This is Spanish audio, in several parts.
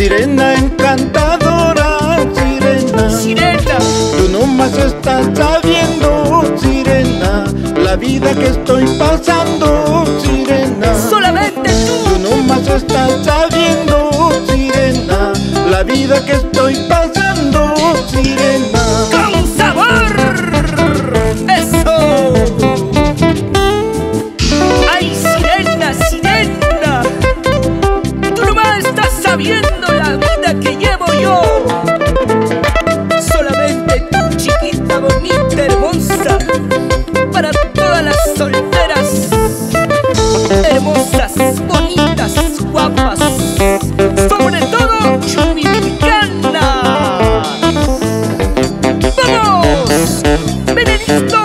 Sirena encantadora, sirena, Sirena, tú nomás estás sabiendo, sirena, la vida que estoy pasando, sirena. solamente Tú nomás estás sabiendo, sirena, la vida que estoy pasando, sirena. con sabor. Eso. Ay, sirena, sirena, tú nomás estás sabiendo la vida que llevo yo. Solamente tú, chiquita, bonita, hermosa, para todas las solteras, hermosas, bonitas, guapas, sobre todo chumilicanas. ¡Vamos! Benedicto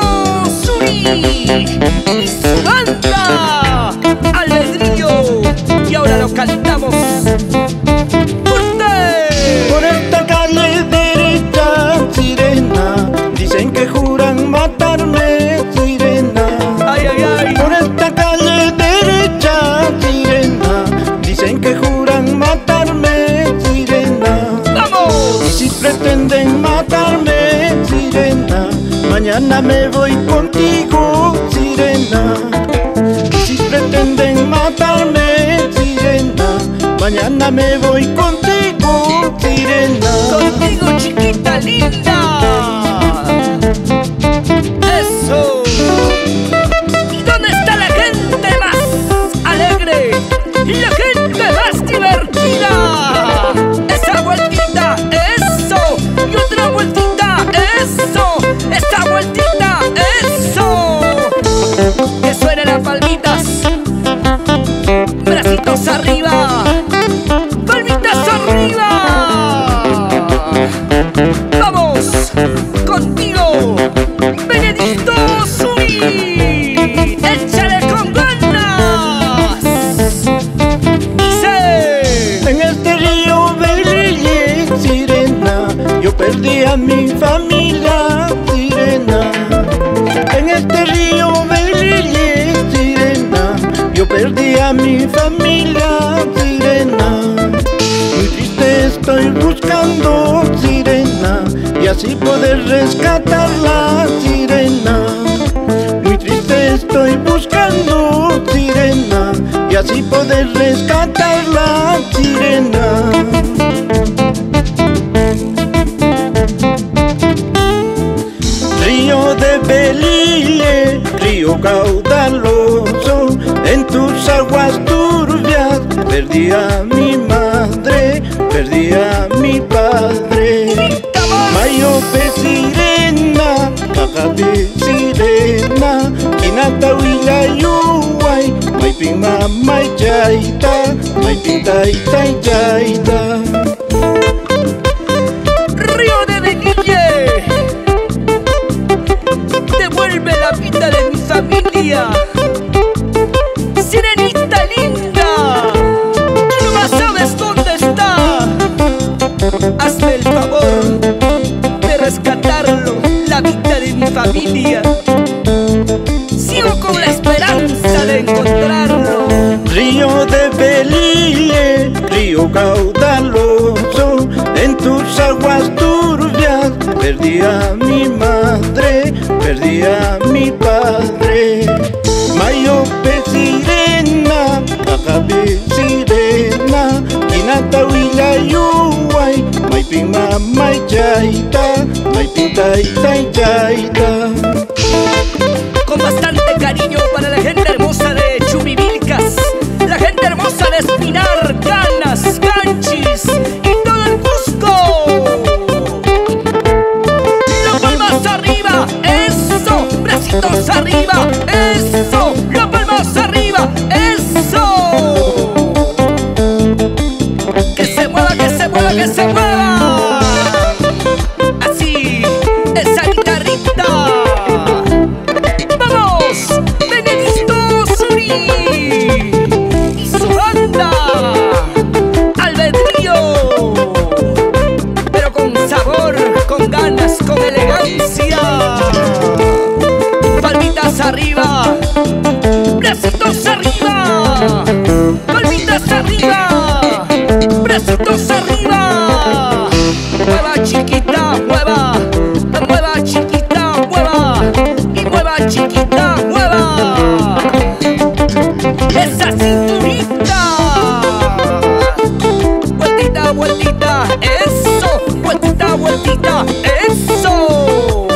Zuri y su banda Alegrío. Y ahora lo cantamos fuerte. Por esta calle derecha, sirena, dicen que juran matarme, sirena. Ay, ay, ay. Por esta calle derecha, sirena, dicen que juran matarme, sirena. ¡Vamos! Y si pretenden matarme, sirena, mañana me voy contigo, sirena. Y si pretenden matarme, sirena, mañana me voy contigo, sirena. Contigo, chiquita linda. Eso. ¿Y dónde está la gente más alegre? La gente más divertida. Esa vueltita, eso. Y otra vueltita, eso. Esa vueltita, eso. Que suenen las palmitas. Bracitos arriba. Palmitas arriba. Vamos contigo, Benedicto Zuri. Échale con ganas. Dice: En este río Belille, sirena, yo perdí a mi familia, sirena. En este río Belille, sirena, yo perdí a mi familia, sirena. Muy triste estoy buscando, sirena, y así poder rescatarla, sirena. Muy triste estoy buscando, sirena, y así poder rescatarla, sirena. Río de Belille, río caudaloso, en tus aguas turbias perdí a mi madre, perdí a mi padre. Mayope sirena, Cacabe sirena, Kinata Wilayuay, Maipima Maichaita, Maipintaita Chaita. Río de Belille, devuelve la vida de mi familia. Sirenita linda, tú no sabes dónde está. Hazme el favor de rescatarlo, la vida de mi familia. Sigo con la esperanza de encontrarlo. Río de Belille, río caudaloso, en tus aguas turbias perdí a mi madre, perdí a mi padre. Mayope sirena, Cacabe sirena, Kinata Wilayuay, Maipima Maichaita, Maipintaita Chaita. Con bastante cariño para la gente hermosa de Chumivilcas, la gente hermosa de Espinar, Canas, Canchis y todo el Cusco. Las palmas arriba, eso, bracitos arriba, eso, las palmas arriba, eso. Que se mueva, que se mueva, que se mueva. Así, esa guitarrita. ¡Vamos! la cinturita. Vueltita, vueltita, eso. Vueltita, vueltita, eso.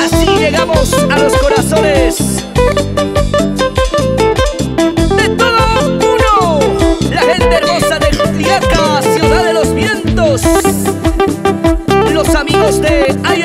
Así llegamos a los corazones de todo uno. La gente hermosa de Juliaca, ciudad de los vientos. Los amigos de Ay